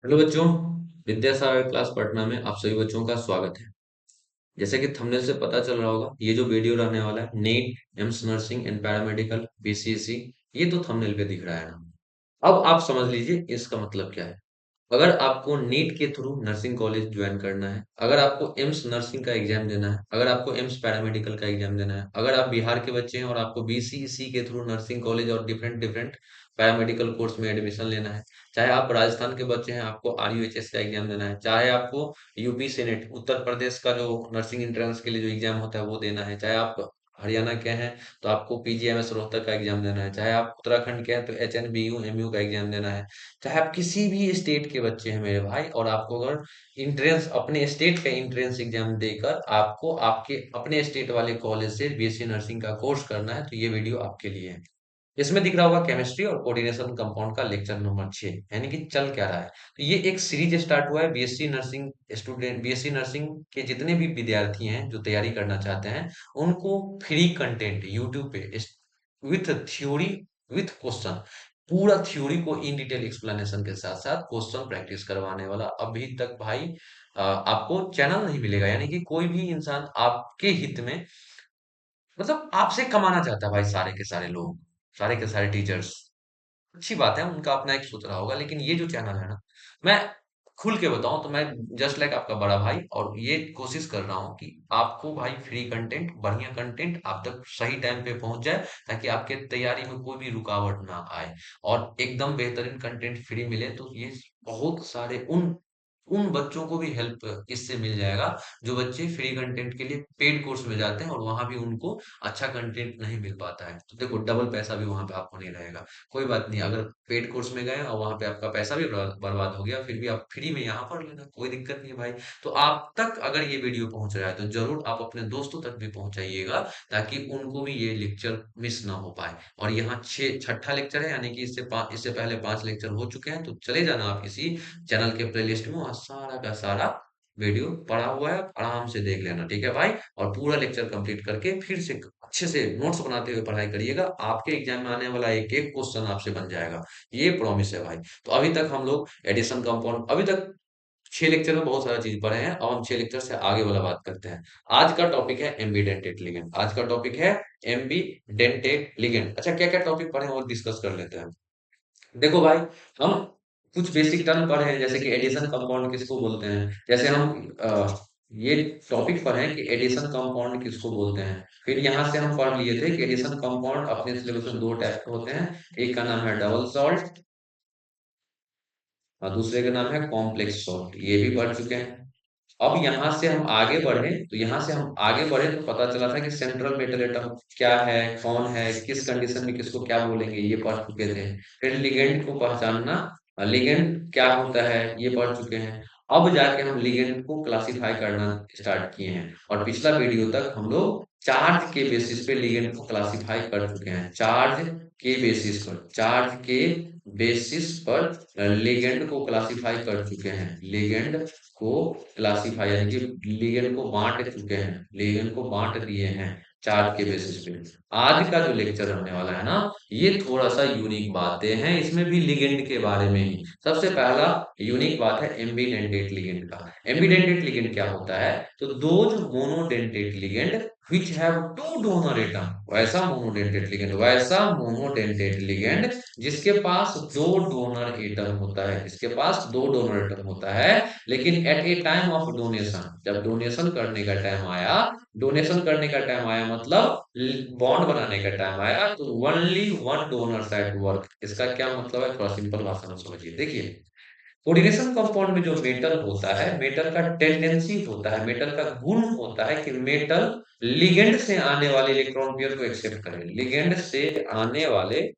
Hello बच्चों। Vidyasagar class Patna में आप सभी बच्चों का स्वागत है। जैसे कि थंबनेल से पता चल रहा होगा, ये जो वीडियो रहने वाला है NEET AIIMS nursing and paramedical BSc, ये तो थंबनेल पे दिख रहा है ना। अब आप समझ लीजिए इसका मतलब क्या है। अगर आपको नीट के थ्रू नर्सिंग कॉलेज ज्वाइन करना है, अगर आपको एम्स नर्सिंग का एग्जाम देना है, अगर आपको एम्स पैरामेडिकल का एग्जाम देना है, अगर आप बिहार के बच्चे हैं और आपको बीसीसी के थ्रू नर्सिंग कॉलेज और डिफरेंट डिफरेंट पैरामेडिकल कोर्स में एडमिशन लेना है, चाहे आप राजस्थान के बच्चे हैं, आपको आरयूएचएस का एग्जाम देना है, चाहे आपको यूपी सेनेट उत्तर प्रदेश का जो नर्सिंग एंट्रेंस के लिए जो एग्जाम होता है वो देना है, चाहे आप हरियाणा के हैं तो आपको पीजीएमएस रोहतक का एग्जाम देना है, चाहे आप उत्तराखंड के हैं तो एचएनबीयू एमयू का एग्जाम देना है, चाहे आप किसी भी स्टेट के बच्चे हैं मेरे भाई, और आपको अगर इंट्रेंस अपने स्टेट का इंट्रेंस एग्जाम देकर आपको आपके अपने स्टेट वाले कॉलेज से बीएससी नर्सिंग का कोर्स करना है, तो ये वीडियो आपके लिए है। इसमें दिख रहा होगा केमिस्ट्री और कोऑर्डिनेशन कंपाउंड का लेक्चर नंबर 6, यानी कि चल क्या रहा है। तो ये एक सीरीज स्टार्ट हुआ है BSc nursing student, BSc nursing के जितने भी विद्यार्थी हैं जो तैयारी करना चाहते हैं, उनको फ्री कंटेंट यूट्यूब पे विथ थ्योरी, विथ क्वेश्चन, पूरा थ्योरी को इन डिटेल एक्सप्लेनेशन के साथ साथ क्वेश्चन प्रैक्टिस करवाने वाला अभी तक भाई आपको चैनल नहीं मिलेगा। यानी कि कोई भी इंसान आपके हित में, मतलब आपसे कमाना चाहता है भाई, सारे के सारे लोग, सारे के सारे टीचर्स, अच्छी बात है, उनका अपना एक सोच रहा होगा, लेकिन ये जो चैनल है ना, मैं खुल के बताऊं तो मैं जस्ट लाइक आपका बड़ा भाई, और ये कोशिश कर रहा हूँ कि आपको भाई फ्री कंटेंट, बढ़िया कंटेंट आप तक सही टाइम पे पहुंच जाए, ताकि आपके तैयारी में कोई भी रुकावट ना आए और एकदम बेहतरीन कंटेंट फ्री मिले। तो ये बहुत सारे उन उन बच्चों को भी हेल्प इससे मिल जाएगा जो बच्चे फ्री कंटेंट के लिए पेड कोर्स में जाते हैं और वहां भी उनको अच्छा कंटेंट नहीं मिल पाता है। तो देखो, डबल पैसा भी वहां पे आपको नहीं रहेगा। कोई बात नहीं, अगर पेड कोर्स में गए और वहां पे आपका पैसा भी बर्बाद हो गया, फिर भी आप फ्री में यहाँ पढ़ लेना, कोई दिक्कत नहीं है भाई। तो आप तक अगर ये वीडियो पहुंच रहा है तो जरूर आप अपने दोस्तों तक भी पहुंचाइएगा, ताकि उनको भी ये लेक्चर मिस ना हो पाए। और यहाँ छठा लेक्चर है, यानी कि इससे पहले 5 लेक्चर हो चुके हैं, तो चले जाना आप इसी चैनल के प्लेलिस्ट में, वहाँ सारा का सारा वीडियो पड़ा हुआ है, आराम से देख लेना, ठीक है भाई। और पूरा लेक्चर कंप्लीट करके फिर से अच्छे से नोट्स बनाते हुए पढ़ाई करिएगा, आपके एग्जाम में आने वाला एक एक क्वेश्चन आपसे बन जाएगा, ये प्रॉमिस है भाई। तो अभी तक हम लोग एडिशन कंपाउंड, अभी तक 6 लेक्चर में बहुत सारा चीज पढ़े हैं, अब हम 6 लेक्चर से आगे वाला बात करते हैं। आज का टॉपिक है एमबी डेंटेट लिगेंड, आज का टॉपिक है एमबी डेंटेट लिगेंड। अच्छा, क्या क्या टॉपिक पढ़े हैं और डिस्कस कर लेते हैं। देखो भाई, हम कुछ बेसिक टर्म पढ़े हैं, जैसे कि एडिशन कंपाउंड किसको बोलते हैं, जैसे हम ये टॉपिक पढ़े हैं कि एडिशन कंपाउंड किसको बोलते हैं। फिर यहाँ से हम पढ़ लिए थे कि एडिशन कंपाउंड अपने सिलेबस में दो टाइप के होते हैं, एक का नाम है डबल सॉल्ट और दूसरे का नाम है कॉम्प्लेक्स सॉल्ट, ये भी पढ़ चुके हैं। अब यहाँ से हम आगे बढ़े, तो यहाँ से हम आगे बढ़े तो पता चला था कि सेंट्रल मेटल एटम क्या है, कौन है, किस कंडीशन में किसको क्या बोलेंगे, ये पढ़ चुके थे। फिर लिगेंड को पहचानना, लिगेंड क्या होता है, ये पढ़ चुके हैं। अब जाके हम लिगेंड को क्लासिफाई करना स्टार्ट किए हैं, और पिछला वीडियो तक हम लोग चार्ज के बेसिस पे लिगेंड को क्लासिफाई कर चुके हैं। चार्ज के बेसिस पर लिगेंड को क्लासिफाई कर चुके हैं, लिगेंड को क्लासिफाई यानी कि लिगेंड को बांट चुके हैं, लिगेंड को बांट दिए हैं चार्ट के बेसिस पे। आज का जो लेक्चर होने वाला है ना, ये थोड़ा सा यूनिक बातें हैं, इसमें भी लिगेंड के बारे में ही। सबसे पहला यूनिक बात है एम्बीडेंटेट लिगेंड का। एम्बीडेंटेट लिगेंड क्या होता है, तो those monodentate ligand which have two donor atom, वैसा मोनोडेंटेट लिगेंड जिसके पास दो डोनर एटम होता है, जिसके पास दो डोनर एटम होता है, लेकिन at a time of donation, जब डोनेशन करने का टाइम आया, डोनेशन करने का टाइम आया मतलब बॉन्ड बनाने का टाइम आया, तो only one donor side work. इसका क्या मतलब है, थोड़ा सिंपल भाषा में समझिए। देखिए, कोऑर्डिनेशन कंपाउंड में जो मेटल होता है, मेटल का टेंडेंसी होता है, मेटल का गुण होता है कि मेटल लिगेंड से आने वाले इलेक्ट्रॉन पेयर को एक्सेप्ट करे, लिगेंड से आने वाले,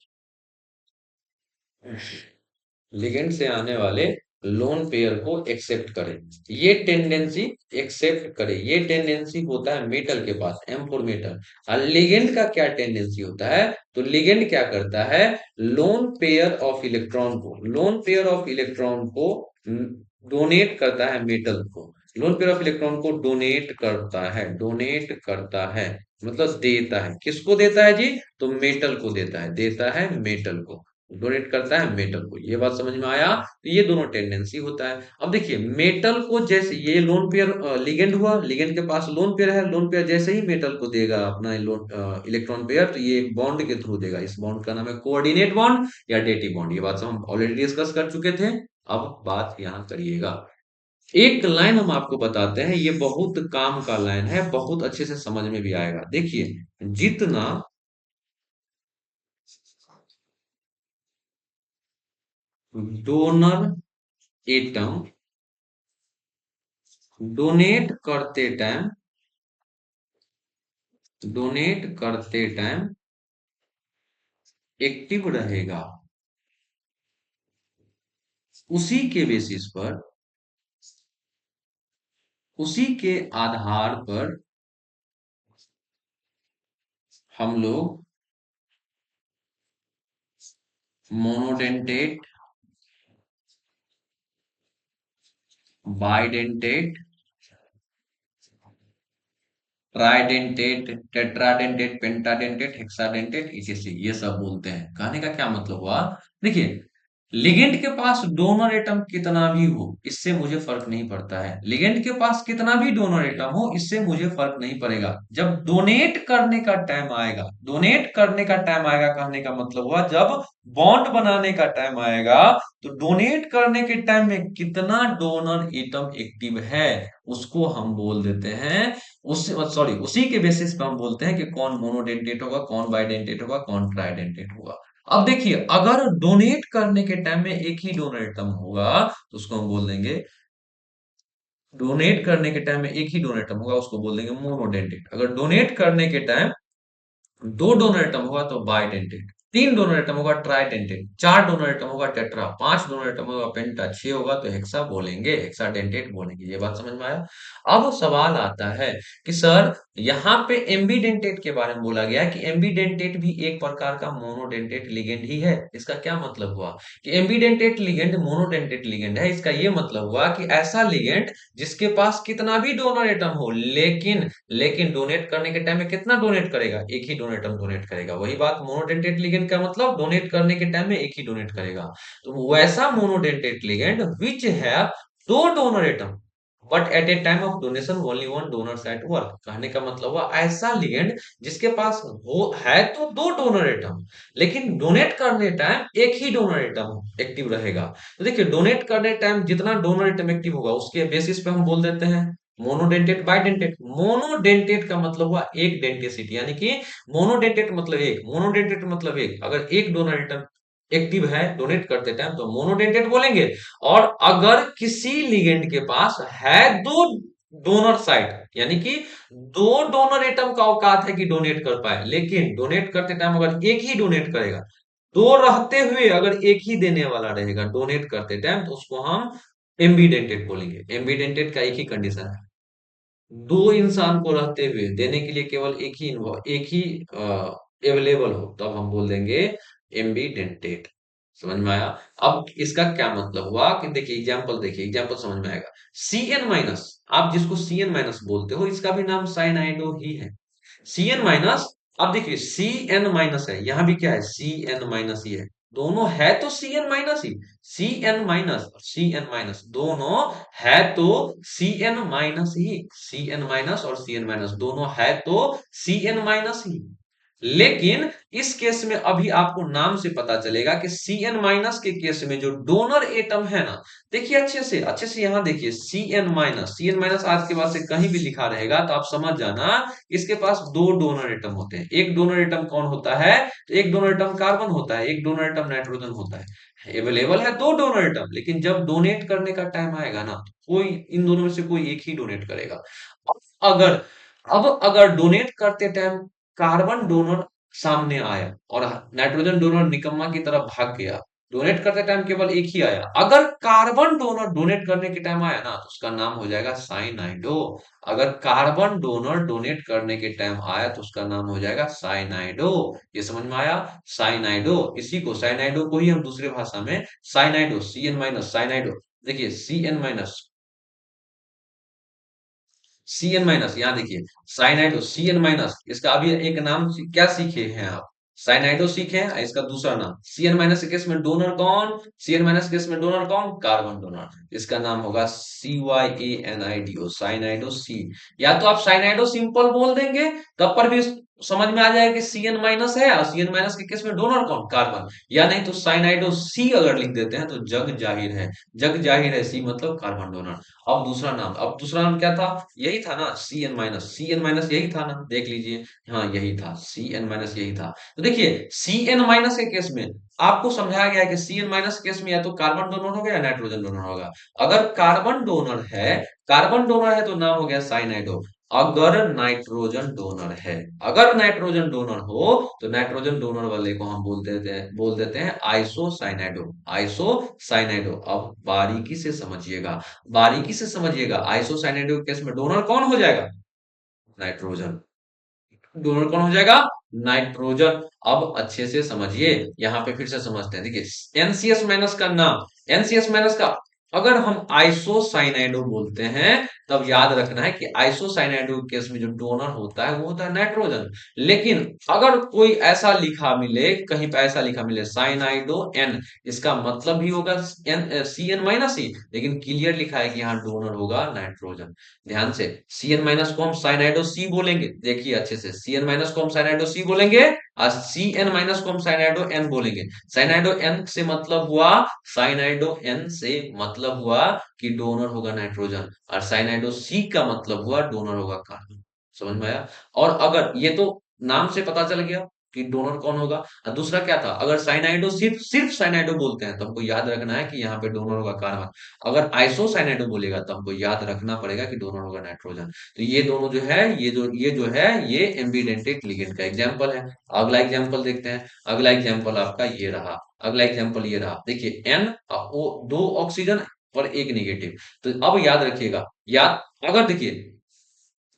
लिगेंड से आने वाले लोन पेयर को एक्सेप्ट करे, ये टेंडेंसी, एक्सेप्ट करे, ये टेंडेंसी होता है मेटल के पास, एम फॉर मेटल। और लिगेंड का क्या टेंडेंसी होता है, तो लिगेंड क्या करता है, लोन पेयर ऑफ इलेक्ट्रॉन को, लोन पेयर ऑफ इलेक्ट्रॉन को डोनेट करता है मेटल को, लोन पेयर ऑफ इलेक्ट्रॉन को डोनेट करता है, डोनेट करता है मतलब देता है, किसको देता है जी, तो मेटल को देता है, देता है मेटल को। डोनेट करता है मेटल को। ये बात समझ में आया? तो ये दोनों टेंडेंसी होता है। अब देखिए मेटल को जैसे ये लोन पेयर लिगेंड हुआ, लिगेंड के पास लोन पेयर है, लोन पेयर जैसे ही मेटल को देगा अपना लोन इलेक्ट्रॉन पेयर, तो ये एक बॉन्ड के थ्रू देगा। इस बॉन्ड का नाम है कोऑर्डिनेट बॉन्ड या डेटिव बॉन्ड। ये बात हम ऑलरेडी डिस्कस कर चुके थे। अब बात यहाँ करिएगा। एक लाइन हम आपको बताते हैं, ये बहुत काम का लाइन है, बहुत अच्छे से समझ में भी आएगा। देखिए जितना डोनर एटम डोनेट करते टाइम एक्टिव रहेगा, उसी के बेसिस पर, उसी के आधार पर हम लोग monodentate, bidentate, tridentate, tetradentate, pentadentate, hexadentate, इसे ये सब बोलते हैं। कहने का क्या मतलब हुआ? देखिए लिगेंड के पास डोनर एटम कितना भी हो, इससे मुझे फर्क नहीं पड़ता है। लिगेंड के पास कितना भी डोनर एटम हो, इससे मुझे फर्क नहीं पड़ेगा। जब डोनेट करने का टाइम आएगा, डोनेट करने का टाइम आएगा कहने का मतलब हुआ जब बॉन्ड बनाने का टाइम आएगा, तो डोनेट करने के टाइम में कितना डोनर एटम एक्टिव है उसको हम बोल देते हैं, उस सॉरी उसी के बेसिस पे हम बोलते हैं कि कौन मोनोडेंटेट होगा, कौन बाइडेंटेट होगा, कौन ट्राइडेंटेट होगा। अब देखिए अगर डोनेट करने के टाइम में एक ही डोनर एटम होगा, तो उसको हम बोल देंगे, डोनेट करने के टाइम में एक ही डोनर एटम होगा उसको बोल देंगे मोनोडेंटेट। अगर डोनेट करने के टाइम दो डोनर एटम होगा तो बाइडेंटेट, तीन डोनर एटम होगा ट्राइडेंटेट, चार डोनर एटम होगा टेट्रा, पांच डोनर एटम होगा पेंटा, छह होगा तो हेक्सा बोलेंगे, हेक्साडेंटेट बोलेंगे। ये बात समझ में आया? अब सवाल आता है कि सर यहाँ पे एम्बीडेंटेट के बारे में बोला गया है कि एम्बीडेंटेट भी एक प्रकार का मोनोडेंटेट लिगेंड ही है। इसका क्या मतलब हुआ कि एम्बीडेंटेट लिगेंड मोनोडेंटेट लिगेंड है? इसका ये मतलब हुआ कि ऐसा लिगेंड जिसके पास कितना भी डोनर एटम हो, लेकिन लेकिन डोनेट करने के टाइम में कितना डोनेट करेगा? एक ही डोनेटम डोनेट करेगा। वही बात मोनोडेंटेट लिगेंड का मतलब डोनेट करने के टाइम में एक ही डोनेट करेगा। तो वैसा मोनोडेंटेट लिगेंड विच हैव दो donor atom but at a time of donation only one donors at work. कहने का मतलब हुआ ऐसा लिगेंड जिसके पास हो है तो दो डोनर एटम, लेकिन डोनेट करने टाइम एक ही डोनर एटम एक्टिव रहेगा। तो देखिए डोनेट करने टाइम जितना डोनर एटम एक्टिव होगा उसके बेसिस पे हम बोल देते हैं मोनोडेंटेट बाइडेंटेट। मोनोडेंटेट का मतलब हुआ एक डेंटेसिटी, यानी कि मोनोडेंटेट मतलब एक, मोनोडेंटेट मतलब एक। अगर एक डोनर एटम एक्टिव है डोनेट करते टाइम तो मोनोडेंटेट बोलेंगे। और अगर किसी लिगेंड के पास है दो डोनर साइट, यानी कि दो डोनर एटम का औकात है कि डोनेट कर पाए, लेकिन डोनेट करते टाइम अगर एक ही डोनेट करेगा, दो रहते हुए अगर एक ही देने वाला रहेगा डोनेट करते टाइम, तो उसको हम एम्बीडेंटेट बोलेंगे। एम्बीडेंटेट का एक ही कंडीशन है, दो इंसान को रहते हुए देने के लिए केवल एक ही अवेलेबल हो, तब हम बोल देंगे एम्बीडेंटेट। समझ में आया? अब इसका क्या मतलब हुआ कि देखिए एग्जांपल, देखिए एग्जांपल समझ में आएगा। Cn-, आप जिसको Cn- बोलते हो, इसका भी नाम साइनाइडो ही है। Cn-, अब देखिए Cn- है, यहां भी क्या है? Cn- ही है। दोनों है तो Cn- ही, Cn- और Cn- दोनों है तो Cn- ही, Cn- और Cn- दोनों है तो Cn- ही। लेकिन इस केस में अभी आपको नाम से पता चलेगा कि Cn- के केस में जो डोनर एटम है ना, देखिए अच्छे से यहां देखिए Cn- आज के बाद से कहीं भी लिखा रहेगा तो आप समझ जाना इसके पास दो डोनर एटम होते हैं। एक डोनर एटम कौन होता है? तो एक डोनर एटम कार्बन होता है, एक डोनर एटम नाइट्रोजन होता है। अवेलेबल है दो डोनर एटम, लेकिन जब डोनेट करने का टाइम आएगा ना, तो कोई इन दोनों में से कोई एक ही डोनेट करेगा। अगर अगर डोनेट करते टाइम कार्बन डोनर सामने आया और नाइट्रोजन डोनर निकम्मा की तरफ भाग गया, डोनेट करते टाइम केवल एक ही आया, अगर कार्बन डोनर डोनेट करने के टाइम आया ना, तो उसका नाम हो जाएगा साइनाइडो। अगर कार्बन डोनर डोनेट करने के टाइम आया तो उसका नाम हो जाएगा साइनाइडो। ये समझ में आया? साइनाइडो, इसी को साइनाइडो को ही हम दूसरी भाषा में साइनाइडो, Cn- साइनाइडो। देखिए Cn-, Cn-, यहाँ देखिए साइनाइडो Cn-, इसका अभी एक नाम क्या सीखे हैं आप? साइनाइडोसिक है इसका दूसरा नाम। सीएन माइनस के केस में डोनर कौन? सीएन माइनस केस में डोनर कौन? Carbon donor. इसका नाम होगा CYANIDO, साइनाइडो सी। या तो आप साइनाइडो सिंपल बोल देंगे, तब पर भी समझ में आ जाएगा कि सीएन माइनस है, और सीएन माइनस के केस में डोनर कौन? कार्बन। या नहीं तो साइनाइडो सी अगर लिख देते हैं तो जग जाहिर है, जग जाहिर है सी मतलब कार्बन डोनर। अब दूसरा नाम, अब दूसरा नाम क्या था? यही था ना, सीएन माइनस, सीएन माइनस यही था ना, देख लीजिए। हाँ यही था, सीएन माइनस यही था। तो देखिए सीएन माइनस के केस में आपको समझाया गया है कि सीएन माइनस केस में या तो कार्बन डोनर होगा या नाइट्रोजन डोनर होगा। अगर कार्बन डोनर है, कार्बन डोनर है तो नाम हो गया साइनाइडो। अगर नाइट्रोजन डोनर है, अगर नाइट्रोजन डोनर हो तो नाइट्रोजन डोनर वाले को हम बोल देते हैं आइसोसाइनाइडो, आइसोसाइनाइडो। अब बारीकी से समझिएगा, बारीकी से समझिएगा, आइसोसाइनाइडो के केस में डोनर कौन हो जाएगा? नाइट्रोजन। डोनर कौन हो जाएगा? नाइट्रोजन। अब अच्छे से समझिए, यहां पे फिर से समझते हैं। देखिए एनसीएस माइनस का नाम, एनसीएस माइनस का अगर हम आइसोसाइनाइडो बोलते हैं, तब याद रखना है कि आइसोसाइनाइडो के केस में जो डोनर होता है वो होता है नाइट्रोजन। लेकिन अगर कोई ऐसा लिखा मिले, कहीं पे ऐसा लिखा मिले साइनाइडो एन, इसका मतलब भी होगा एन, सी एन माइनस ही, लेकिन क्लियर लिखा है कि यहाँ डोनर होगा नाइट्रोजन। ध्यान से, Cn माइनस को हम साइनाइडो सी बोलेंगे, देखिए अच्छे से, Cn माइनस को हम साइनाइडो सी बोलेंगे, और Cn माइनस को हम साइनाइडो एन बोलेंगे। साइनाइडो एन से मतलब हुआ, साइनाइडो एन से मतलब हुआ कि डोनर होगा नाइट्रोजन, और साइनाइडो सी का मतलब हुआ डोनर होगा कार्बन। समझ में आया? और अगर ये तो नाम से पता चल गया कि डोनर कौन होगा। और दूसरा क्या था, अगर साइनाइडो सिर्फ सिर्फ साइनाइडो बोलते हैं तो हमको याद रखना है कि यहाँ पे डोनर होगा कार्बन। अगर आइसोसाइनाइडो बोलेगा तो हमको याद रखना पड़ेगा कि डोनर होगा नाइट्रोजन। तो ये दोनों जो है, ये जो है ये एम्बिडेंटेट लिगेंड का एग्जांपल है। अगला एग्जांपल देखते हैं। अगला एग्जांपल आपका ये रहा, अगला एग्जांपल ये रहा। देखिए एन ओ, दो ऑक्सीजन और एक नेगेटिव। तो अब याद रखिएगा, याद, अगर देखिए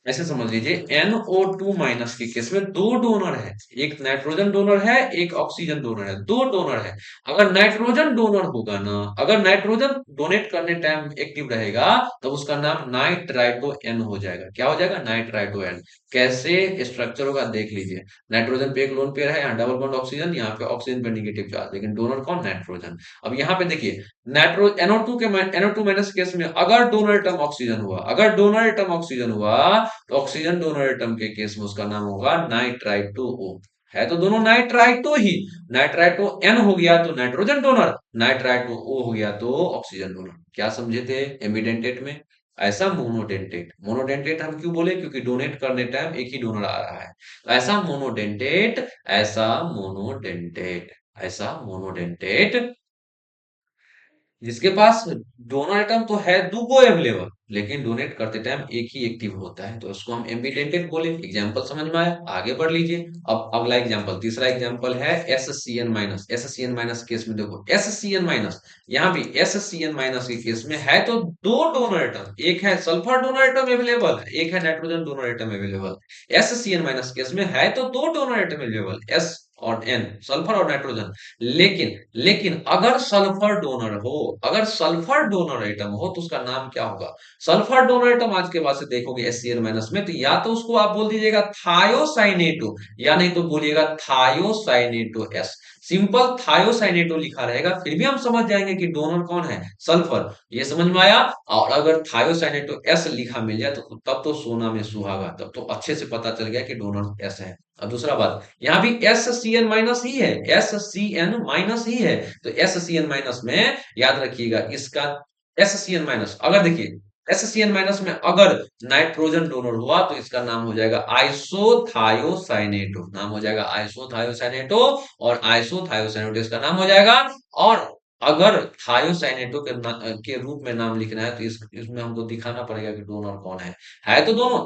ऐसे समझ लीजिए NO2 माइनस के केस में दो डोनर है, एक नाइट्रोजन डोनर है, एक ऑक्सीजन डोनर है, दो डोनर है। अगर नाइट्रोजन डोनर होगा ना, अगर नाइट्रोजन डोनेट करने टाइम एक्टिव रहेगा, तो उसका नाम नाइट्राइटो एन हो जाएगा। क्या हो जाएगा? Nitrito N. कैसे स्ट्रक्चर होगा देख लीजिए, नाइट्रोजन पे एक लोन पेयर है, यहाँ डबल बॉन्ड ऑक्सीजन, यहाँ पे ऑक्सीजन पे नेगेटिव चार्ज, लेकिन डोनर कौन? नाइट्रोजन। अब यहाँ पे देखिए नाइट्रो NO2 माइनस केस में अगर डोनर टर्म ऑक्सीजन हुआ, अगर डोनर टर्म ऑक्सीजन हुआ, तो ऑक्सीजन डोनर एटम के केस में उसका नाम होगा नाइट्राइटो ओ। है तो दोनों नाइट्राइटो ही। नाइट्राइटो एन हो गया तो नाइट्रोजन डोनर, नाइट्राइटो ओ हो गया तो ऑक्सीजन डोनर। क्या समझे थे एम्बिडेंटेट में? ऐसा मोनोडेंटेट, मोनोडेंटेट हम क्यों बोले? क्योंकि डोनेट करने टाइम एक ही डोनर आ रहा है। तो ऐसा मोनोडेंटेट, ऐसा मोनोडेंटेट, ऐसा मोनोडेंटेट जिसके पास डोनर एटम तो है दुगो अवेलेबल, लेकिन डोनेट करते टाइम एक ही एक्टिव होता है, तो उसको हम एम्बिडेंटेट बोले। एग्जांपल समझ में आया? आगे बढ़ लीजिए। अब अगला एग्जांपल, तीसरा एग्जांपल है SCN minus. SCN minus case में देखो, SCN माइनस, यहाँ भी SCN माइनस के केस में है तो दो डोनर एटम, एक है सल्फर डोनर एटम अवेलेबल, एक है nitrogen donor atom available. SCN minus case में है तो दो डोनर एटम अवेलेबल, S और N, सल्फर और नाइट्रोजन। लेकिन लेकिन अगर सल्फर डोनर हो, अगर सल्फर डोनर एटम हो तो उसका नाम क्या होगा? सल्फर डोनर एटम आज के बाद से देखोगे SCl माइनस में, तो या तो उसको आप बोल दीजिएगा थायोसाइनेटो, या नहीं तो बोलिएगा थायोसाइनेटो एस। सिंपल थायोसाइनेटो लिखा रहेगा, फिर भी हम समझ जाएंगे कि डोनर कौन है? सल्फर। ये समझ में आया? और अगर थायोसाइनेटो एस लिखा मिल जाए तो तब तो सोना में सुहागा, तब तो अच्छे से पता चल गया कि डोनर एस है। और दूसरा बात, यहाँ भी एस सी एन माइनस ही है, एस सी एन माइनस ही है। तो एस सी एन माइनस में याद रखिएगा इसका, एस सी एन माइनस, अगर देखिए एस सी एन माइनस में अगर नाइट्रोजन डोनर हुआ तो इसका नाम हो जाएगा आइसोथायोसाइनेटो, नाम हो जाएगा आइसोथायोसाइनेटो, और आइसोथायोसाइनेटो इसका नाम हो जाएगा। और अगर थायोसाइनेटो के रूप में नाम लिखना है तो इसमें हमको दिखाना पड़ेगा कि डोनर कौन है तो दोनों,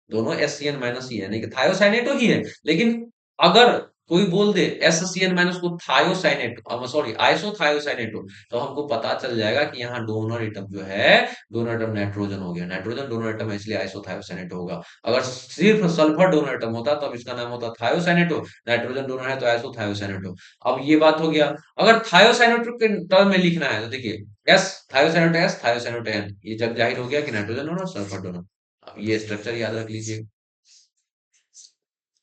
दोनों SCN माइनस ही है, नहीं कि थायोसाइनेटो ही है। लेकिन अगर कोई बोल दे SCN माइनस को थायोसाइनेटो, सॉरी आइसोथायोसाइनेटो, तो हमको पता चल जाएगा कि यहाँ डोनर एटम जो है, डोनर एटम नाइट्रोजन हो गया, नाइट्रोजन डोनर एटम है इसलिए आइसोथायोसाइनेटो होगा। अगर सिर्फ सल्फर डोनर एटम होता तो अब इसका नाम होता थायोसाइनेटो, नाइट्रोजन डोनर है तो आइसोथायोसाइनेटो। अब ये बात हो गया। अगर थायोसाइनेटो के टर्म में लिखना है तो देखिए S, thiocyanato S, thiocyanato N, ये जब जाहिर हो गया कि नाइट्रोजन डोनर सल्फर डोनर। अब ये स्ट्रक्चर याद रख लीजिए,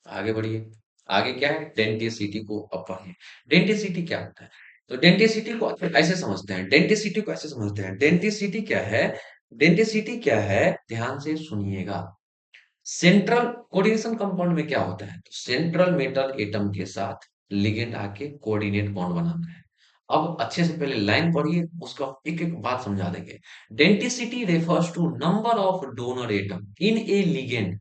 आगे बढ़िए। आगे क्या है, डेंटिसिटी को अब पढ़िए। डेंटिसिटी क्या होता है? तो डेंटिसिटी को ऐसे समझते हैं, डेंटिसिटी को ऐसे समझते हैं, डेंटिसिटी क्या है? डेंटिसिटी क्या है, ध्यान से सुनिएगा। सेंट्रल कोऑर्डिनेशन कंपाउंड में क्या होता है, तो सेंट्रल मेटल एटम के साथ लिगेंड आके कोऑर्डिनेट बॉन्ड बनाता है। अब अच्छे से पहले लाइन पढ़िए, उसका एक एक बात समझा देंगे। Denticity refers to number of donor atom in a ligand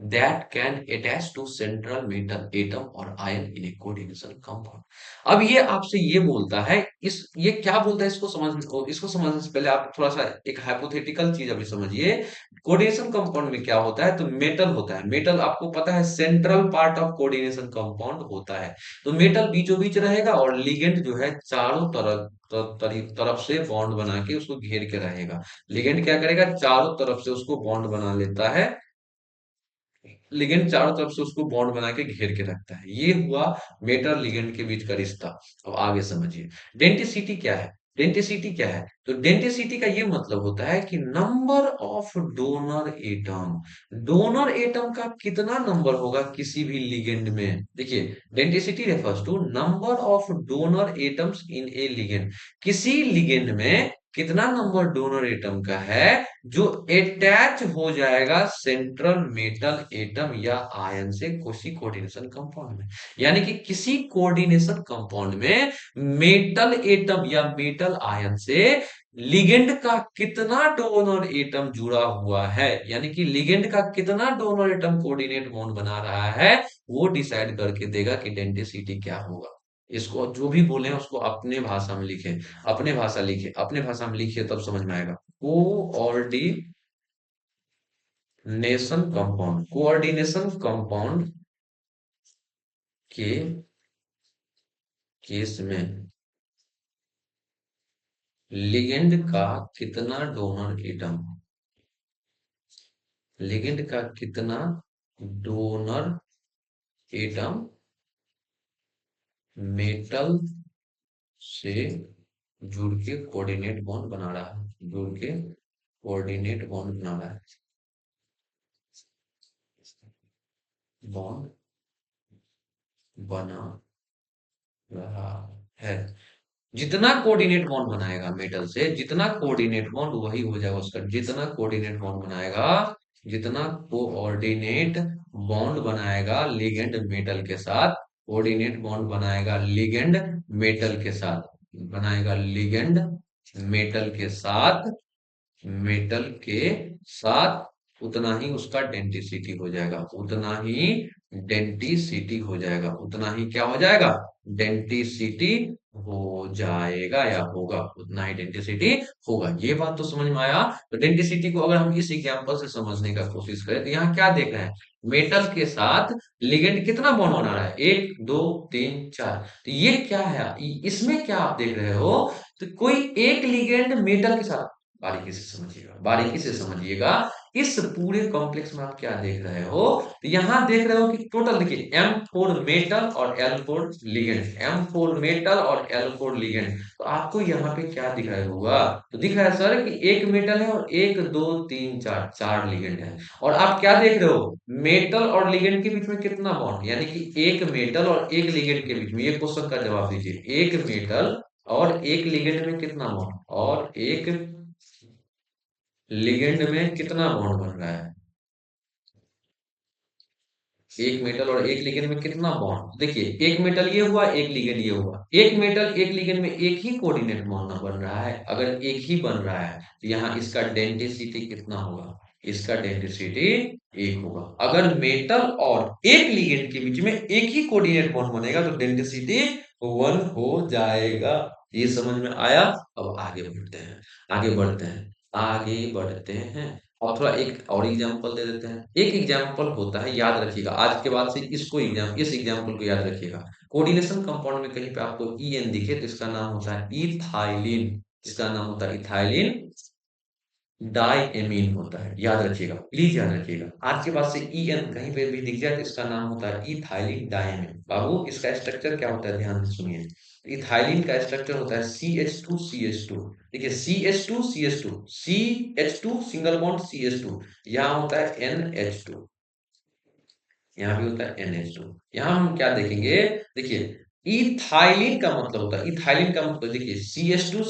that can attach to central metal atom or ion in a coordination compound। अब ये आपसे ये बोलता है, इस ये क्या बोलता है, इसको समझने से पहले आप थोड़ा सा एक हाइपोथेटिकल चीज अभी समझिए। कोऑर्डिनेशन कंपाउंड में क्या होता है, तो मेटल होता है। मेटल आपको पता है central part of coordination compound होता है। तो मेटल बीचों बीच रहेगा और लिगेंड जो है चारों तरफ से बॉन्ड बना के उसको घेर के रहेगा। लिगेंड क्या करेगा, चारों तरफ से उसको बॉन्ड बना लेता है। लिगेंड चारों तरफ से उसको बॉन्ड बना के घेर के रखता है। ये हुआ मेटल लिगेंड के बीच का रिश्ता। अब आगे समझिए, डेंटिसिटी क्या है? डेंटिसिटी क्या है, तो डेंटिसिटी का ये मतलब होता है कि number of donor atom. Donor atom का कितना नंबर होगा किसी भी लिगेंड में। देखिए, denticity refers to number of donor atoms in a ligand. किसी लिगेंड में कितना नंबर डोनर एटम का है जो अटैच हो जाएगा सेंट्रल मेटल एटम या आयन से किसी कोऑर्डिनेशन कंपाउंड में। यानी कि किसी कोऑर्डिनेशन कंपाउंड में मेटल एटम या मेटल आयन से लिगेंड का कितना डोनर एटम जुड़ा हुआ है, यानी कि लिगेंड का कितना डोनर एटम कोऑर्डिनेट बॉन्ड बना रहा है, वो डिसाइड करके देगा कि डेंसिटी क्या होगा। इसको जो भी बोले उसको अपने भाषा में लिखे, अपने भाषा में लिखिए तब समझ में आएगा। कोऑर्डिनेशन कोऑर्डिनेशन कंपाउंड के केस में लिगेंड का कितना डोनर एटम, लिगेंड का कितना डोनर एटम मेटल से जुड़ के कोऑर्डिनेट बॉन्ड बना रहा है, जुड़ के कोऑर्डिनेट बॉन्ड बना रहा है, बॉन्ड बना रहा है। जितना कोऑर्डिनेट बॉन्ड बनाएगा मेटल से, जितना कोऑर्डिनेट बॉन्ड वही हो जाएगा उसका, जितना कोऑर्डिनेट बॉन्ड बनाएगा, जितना कोऑर्डिनेट बॉन्ड बनाएगा लिगेंड मेटल के साथ, कोऑर्डिनेट बॉन्ड बनाएगा लिगेंड मेटल के साथ, बनाएगा लिगेंड मेटल के साथ, मेटल के साथ, उतना ही उसका डेंसिटी हो जाएगा, उतना ही डेंसिटी हो जाएगा, उतना ही क्या हो जाएगा, डेंसिटी हो जाएगा या होगा, उतना ही डेंसिटी होगा। ये बात तो समझ में आया। तो डेंसिटी को अगर हम इस एग्जांपल से समझने का कोशिश करें तो यहाँ क्या देख रहे हैं, मेटल के साथ लिगेंड कितना बॉन्ड बना रहा है, एक दो तीन चार। तो ये क्या है, इसमें क्या आप देख रहे हो, तो कोई एक लिगेंड मेटल के साथ, बारीकी से समझिएगा, बारीकी से समझिएगा। इस पूरे कॉम्प्लेक्स में आप क्या देख रहे हो, तो यहां देख रहे हो कि टोटल देखिए M4 मेटल और L4 लिगेंड, M4 मेटल और L4 लिगेंड। तो आपको यहाँ पे क्या दिख रहा होगा, तो दिख रहा है सर कि एक मेटल है और एक दो तीन चार, चार लिगेंड है। और आप क्या देख रहे हो, मेटल और लिगेंड के बीच में कितना बॉन्ड, यानी कि एक मेटल और एक लिगेंड के बीच में, ये क्वेश्चन का जवाब दीजिए, एक मेटल और एक लिगेंड में कितना बॉन्ड, और एक लिगेंड में कितना बॉन्ड बन रहा है, एक मेटल और एक लिगेंड में कितना बॉन्ड, देखिए एक मेटल ये हुआ, एक लिगेंड ये हुआ, एक मेटल एक लिगेंड में एक ही कोऑर्डिनेट बॉन्ड बन रहा है। अगर एक ही बन रहा है तो यहाँ इसका डेंसिटी कितना होगा, इसका डेंसिटी एक होगा। अगर मेटल और एक लिगेंड के बीच में एक ही कोऑर्डिनेट बॉन्ड बनेगा तो डेंसिटी वन हो जाएगा। ये समझ में आया। अब आगे बढ़ते हैं, आगे बढ़ते हैं, आगे बढ़ते हैं। और थोड़ा एक और एग्जांपल दे देते हैं। एक एग्जांपल होता है, याद रखिएगा आज के बाद से इस एग्जांपल को याद रखिएगा। कोऑर्डिनेशन कंपाउंड में कहीं पे आपको ईएन दिखे तो इसका नाम होता है इथाइलिन, इसका नाम होता है इथाइलिन डाइएमीन होता है, याद रखिएगा, प्लीज याद रखिएगा। आज के बाद से ईएन कहीं पे भी दिख जाए तो इसका नाम होता है इथाइलिन डाइएमीन। बाबू इसका स्ट्रक्चर क्या होता है, ध्यान से सुनिए। इथाइलिन का स्ट्रक्चर होता है CH2CH2। देखिए CH2CH2, CH2 single bond CH2, यहाँ होता है NH2। यहाँ भी होता है NH2। यहाँ हम क्या देखेंगे, देखिए इथाइलिन का मतलब होता है, इथाइलिन का मतलब देखिए CH2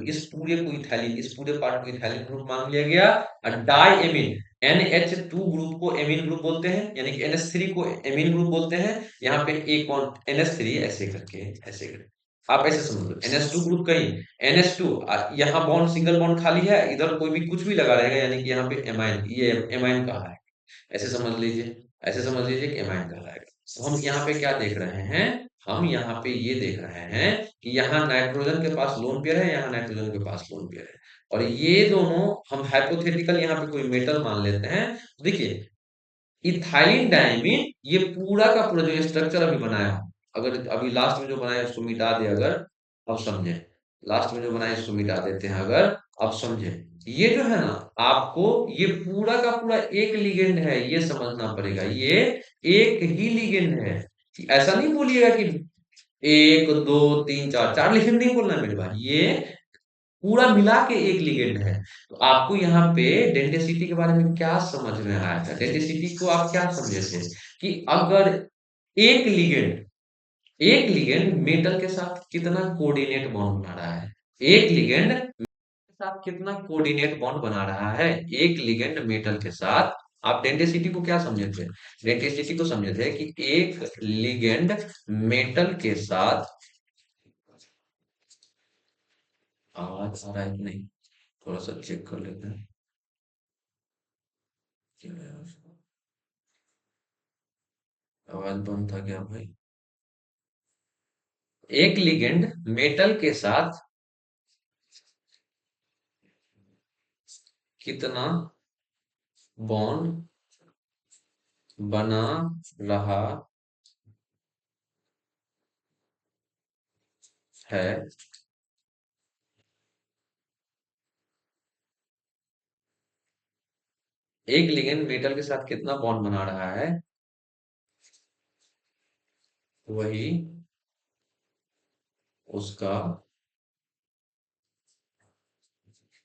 इस पूरे को इथाइलिन, इस पूरे पार्ट को इथाइलिन ग्रुप मान लिया गया। और डाई एमीन NH2 ग्रुप को एमीन ग्रुप बोलते हैं, यानी कि NH3 को एमीन ग्रुप बोलते हैं। यहाँ पे एक और NH3 ऐसे करके, ऐसे करके आप ऐसे समझ लो NH2 ग्रुप कहीं NH2, यहाँ बॉन्ड सिंगल बॉन्ड खाली है, इधर कोई भी कुछ भी लगा रहेगा, यानी कि यहाँ पे एमाइन, ये एमाइन कहा है, ऐसे समझ लीजिए, ऐसे समझ लीजिए कि एमाइन कहलाएगा। तो हम यहाँ पे क्या देख रहे हैं, हम यहाँ पे ये देख रहे हैं कि यहाँ नाइट्रोजन के पास लोन पेयर है, यहाँ नाइट्रोजन के पास लोन पेयर है, और ये दोनों हम हाइपोथेटिकल यहाँ पे कोई मेटल मान लेते हैं। तो देखिए इथाइलिन डायमीन, ये पूरा का पूरा जो स्ट्रक्चर अभी बनाया, अगर अभी लास्ट में जो बनाया उसको मिटा दे अगर, अब समझे, लास्ट में जो बनाया इसको मिटा देते हैं अगर, अब समझे, ये जो है ना, आपको ये पूरा का पूरा एक लिगेंड है, ये समझना पड़ेगा, ये एक ही लिगेंड है। ऐसा नहीं बोलिएगा कि एक दो तीन चार, चार लिगेंड नहीं बोलना मेरे भाई, ये पूरा मिला के एक लिगेंड है। तो आपको यहाँ पे डेंटिसिटी के बारे में क्या समझ में आया था, डेंटिसिटी को आप क्या समझे थे, कि अगर एक लिगेंड, एक लिगेंड मेटल के साथ कितना कोऑर्डिनेट बॉन्ड बना रहा है, एक लिगेंड मेटल के साथ कितना कोऑर्डिनेट बॉन्ड बना रहा है, एक लिगेंड मेटल के साथ। आप डेंटिसिटी को क्या समझे थे, डेंटिसिटी को समझे थे कि एक लिगेंड मेटल के साथ, आवाज आ रहा है कि नहीं, थोड़ा सा चेक कर लेते हैं। क्या है आवाज बंद था क्या भाई। एक लिगेंड मेटल के साथ कितना बॉन्ड बना रहा है, एक लिगेंड मेटल के साथ कितना बॉन्ड बना रहा है, वही उसका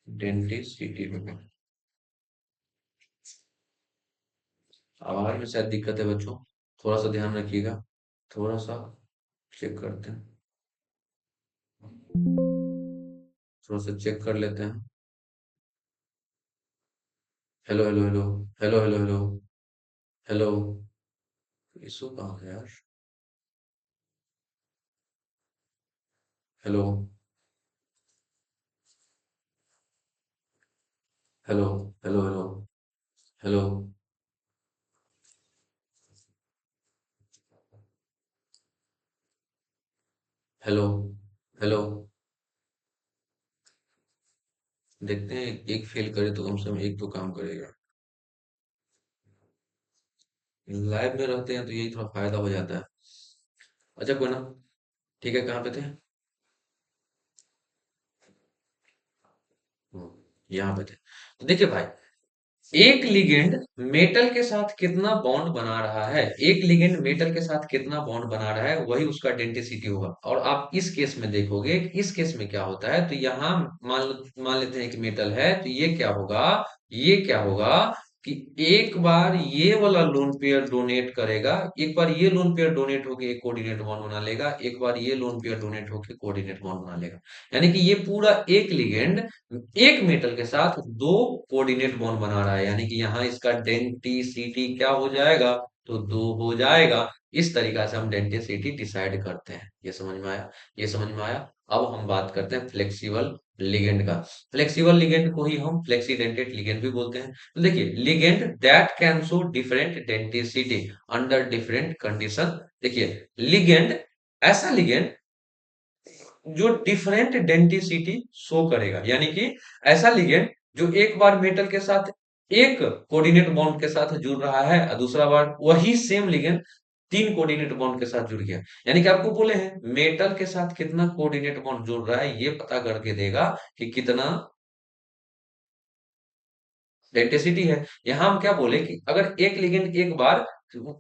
डेंटिसिटी होगा। आवाज में शायद दिक्कत है बच्चों, थोड़ा सा ध्यान रखिएगा, थोड़ा सा चेक करते हैं, थोड़ा सा चेक कर लेते हैं। Hello hello hello, hello hello hello, hello, issue कहाँ है यार, hello hello hello hello, hello, hello hello, देखते हैं एक फेल करे तो कम से कम एक तो काम करेगा। लाइव में रहते हैं तो यही थोड़ा फायदा हो जाता है। अच्छा कोई ना, ठीक है, कहाँ पे थे, हम्म, यहाँ पे थे। तो देखिए भाई, एक लिगेंड मेटल के साथ कितना बॉन्ड बना रहा है, एक लिगेंड मेटल के साथ कितना बॉन्ड बना रहा है, वही उसका डेंसिटी होगा। और आप इस केस में देखोगे कि इस केस में क्या होता है, तो यहाँ मान लेते हैं कि मेटल है, तो ये क्या होगा, ये क्या होगा, कि एक बार ये वाला लोन पेयर डोनेट करेगा, एक बार ये लोन पेयर डोनेट होके एक कोऑर्डिनेट बॉन्ड बना लेगा, एक बार ये लोन पेयर डोनेट होके कोऑर्डिनेट बॉन्ड बना लेगा। यानी कि ये पूरा एक लिगेंड एक मेटल के साथ दो कोऑर्डिनेट बॉन्ड बना रहा है, यानी कि यहाँ इसका डेंटिसिटी क्या हो जाएगा, तो दो हो जाएगा। इस तरीका से हम डेंटिसिटी डिसाइड करते हैं, ये समझ में आया, ये समझ में आया। अब हम बात करते हैं फ्लेक्सिबल लिगेंड का। फ्लेक्सिबल लिगेंड को ही हम फ्लेक्सीडेंटेड लिगेंड भी बोलते हैं। तो देखिए, ligand that can show different denticity under different condition. देखिए लिगेंड, ऐसा लिगेंड जो डिफरेंट डेंटिसिटी शो करेगा, यानी कि ऐसा लिगेंड जो एक बार मेटल के साथ एक कोऑर्डिनेट बॉन्ड के साथ जुड़ रहा है, और दूसरा बार वही सेम लिगेंड तीन कोऑर्डिनेट बॉन्ड के साथ जुड़ गया। यानी कि आपको बोले हैं मेटल के साथ कितना कोऑर्डिनेट बॉन्ड जुड़ रहा है, ये पता करके देगा कि कितना डेंसिटी है। यहाँ हम क्या बोले कि अगर एक लिगेंड एक बार,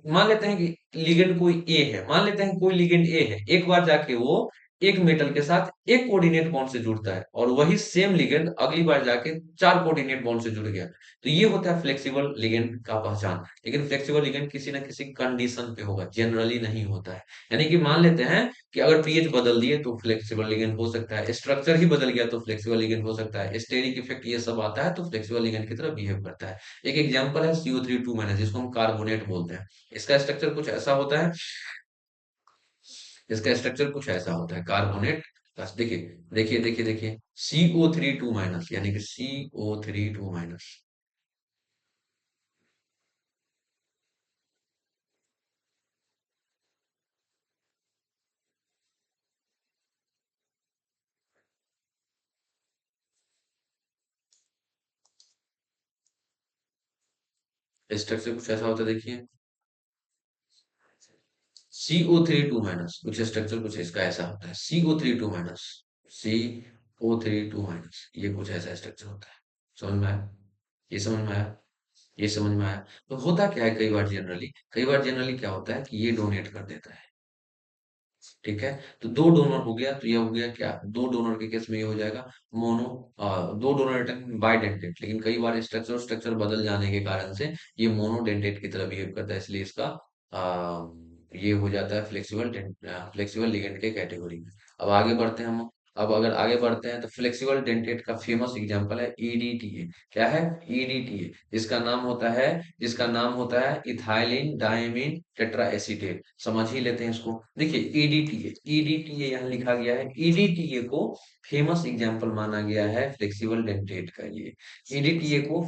मान लेते हैं कि लिगेंड कोई ए है, मान लेते हैं कोई लिगेंड ए है, एक बार जाके वो एक मेटल के साथ एक कोऑर्डिनेट बॉन्ड से जुड़ता है और वही सेम लिगेंड अगली बार जाके चार कोऑर्डिनेट बॉन्ड से जुड़ गया। तो ये होता है फ्लेक्सिबल लिगेंड का पहचान। लेकिन फ्लेक्सिबल लिगेंड किसी ना किसी कंडीशन पे होगा, जनरली नहीं होता है। यानी कि मान लेते हैं कि अगर पीएच बदल दिए तो फ्लेक्सिबल लिगेंड हो सकता है, स्ट्रक्चर ही बदल गया तो फ्लेक्सिबल लिगेंड हो सकता है, स्टेरिक इफेक्ट ये सब आता है तो फ्लेक्सिबल लिगेंड की तरह बिहेव करता है। एक एग्जांपल है CO3 2 जिसको हम कार्बोनेट बोलते हैं। इसका स्ट्रक्चर कुछ ऐसा होता है, इसका स्ट्रक्चर कुछ ऐसा होता है कार्बोनेट का। देखिए देखिए CO3 2 यानी कि CO3 2। स्ट्रक्चर कुछ ऐसा होता है, देखिए CO3 2 कुछ स्ट्रक्चर कुछ इसका ऐसा होता है, CO3 2। CO3 2 ये कुछ ऐसा स्ट्रक्चर होता है। समझ में आया? ये समझ में आया? ये समझ में आया? तो होता क्या है, कई बार जनरली क्या होता है कि ये डोनेट कर देता है। ठीक है, तो दो डोनर हो गया तो ये हो गया क्या, दो डोनर के केस में ये हो जाएगा मोनो। दो डोनर बाइडेंटेट, लेकिन कई बार स्ट्रक्चर स्ट्रक्चर बदल जाने के कारण से ये मोनोडेंटेट की तरह बिहेव करता है, इसलिए इसका ये हो जाता है फ्लेक्सिबल लिगेंड के कैटेगरी में। अब आगे बढ़ते हैं हम। अब अगर आगे बढ़ते हैं तो फ्लेक्सिबल डेंटेट का फेमस एग्जांपल है ईडीटीए। क्या है? ईडीटीए। जिसका नाम होता है इथाइलिन डायमीन टेट्रा एसीटेट। समझ ही लेते हैं इसको। देखिए ईडीटीए यहाँ लिखा गया है। ईडीटीए को फेमस एग्जांपल माना गया है फ्लेक्सिबल डेंटेट का। ये ईडीटीए को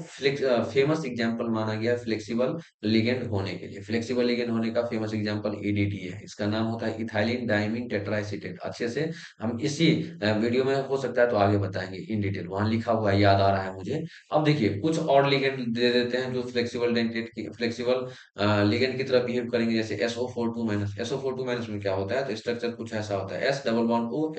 फेमस एग्जांपल माना गया फ्लेक्सिबल लिगेंड होने के लिए। फ्लेक्सिबल लिगेंड होने का फेमस एग्जांपल ईडीटीए है। इसका नाम होता है इथाइलिन डायमीन टेट्रा एसीटेट। अच्छे से हम इसी वीडियो में हो सकता है तो आगे बताएंगे इन डिटेल, वहां लिखा हुआ है, याद आ रहा है मुझे। अब देखिए कुछ और लिगेंड दे देते हैं जो फ्लेक्सिबल लिगेंड की तरह बिहेव करेंगे, जैसे SO4 2। SO4 2 में क्या होता है, तो स्ट्रक्चर कुछ ऐसा होता है, S double bond O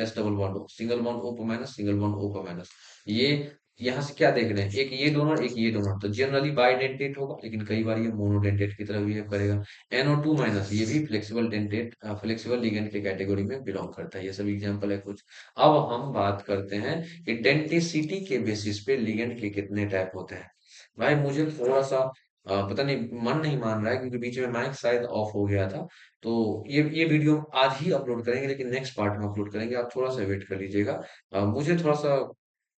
single bond O पर माइनस, सिंगल बॉन्ड O पर माइनस। ये यहाँ से क्या देख रहे हैं, एक ये डोनर एक ये डोनर, तो जनरली बाइडेंटेट होगा, लेकिन कई बार ये मोनोडेंटेट की तरह बिहेव करेगा। NO2 ये भी फ्लेक्सिबल लिगेंड के कैटेगरी में बिलोंग करता है। ये सब एग्जांपल है कुछ। अब हम बात करते हैं कि डेंटिसिटी के बेसिस पे लिगेंड के कितने टाइप होते हैं। भाई मुझे थोड़ा सा पता नहीं, मन नहीं मान रहा है क्योंकि बीच में माइक शायद ऑफ हो गया था। तो ये वीडियो आज ही अपलोड करेंगे, लेकिन नेक्स्ट पार्ट में अपलोड करेंगे, आप थोड़ा सा वेट कर लीजिएगा। मुझे थोड़ा सा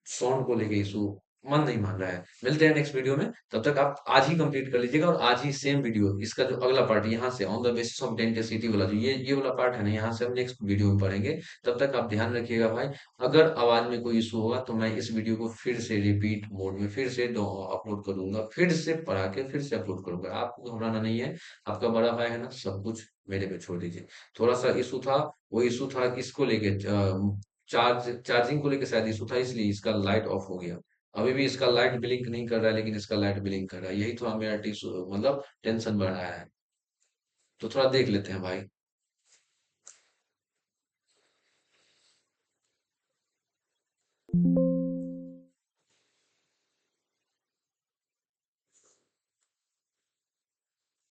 साउंड को लेके इशू, मन नहीं मान रहा है। मिलते हैं नेक्स्ट वीडियो में, तब तक आप आज ही कंप्लीट कर लीजिएगा, और आज ही सेम वीडियो इसका जो अगला पार्ट यहाँ से on the basis of denticity वाला जो ये वाला पार्ट है ना, यहाँ से हम नेक्स्ट वीडियो में पढ़ेंगे। तब तक आप ध्यान रखिएगा भाई। अगर आवाज में कोई इशू होगा तो मैं इस वीडियो को फिर से रिपीट मोड में फिर से अपलोड करूंगा, फिर से पढ़ा के फिर से अपलोड करूंगा। आपको घबराना नहीं है, आपका बड़ा भाई है ना, सब कुछ मेरे पे छोड़ दीजिए। थोड़ा सा इशू था, वो इशू था इसको लेके, चार्जिंग को लेके शायद इशू था, इसलिए इसका लाइट ऑफ हो गया। अभी भी इसका लाइट ब्लिंक नहीं कर रहा है, लेकिन इसका लाइट ब्लिंक कर रहा है, यही थोड़ा मेरा टिश्यू मतलब टेंशन बढ़ रहा है। तो थोड़ा देख लेते हैं भाई।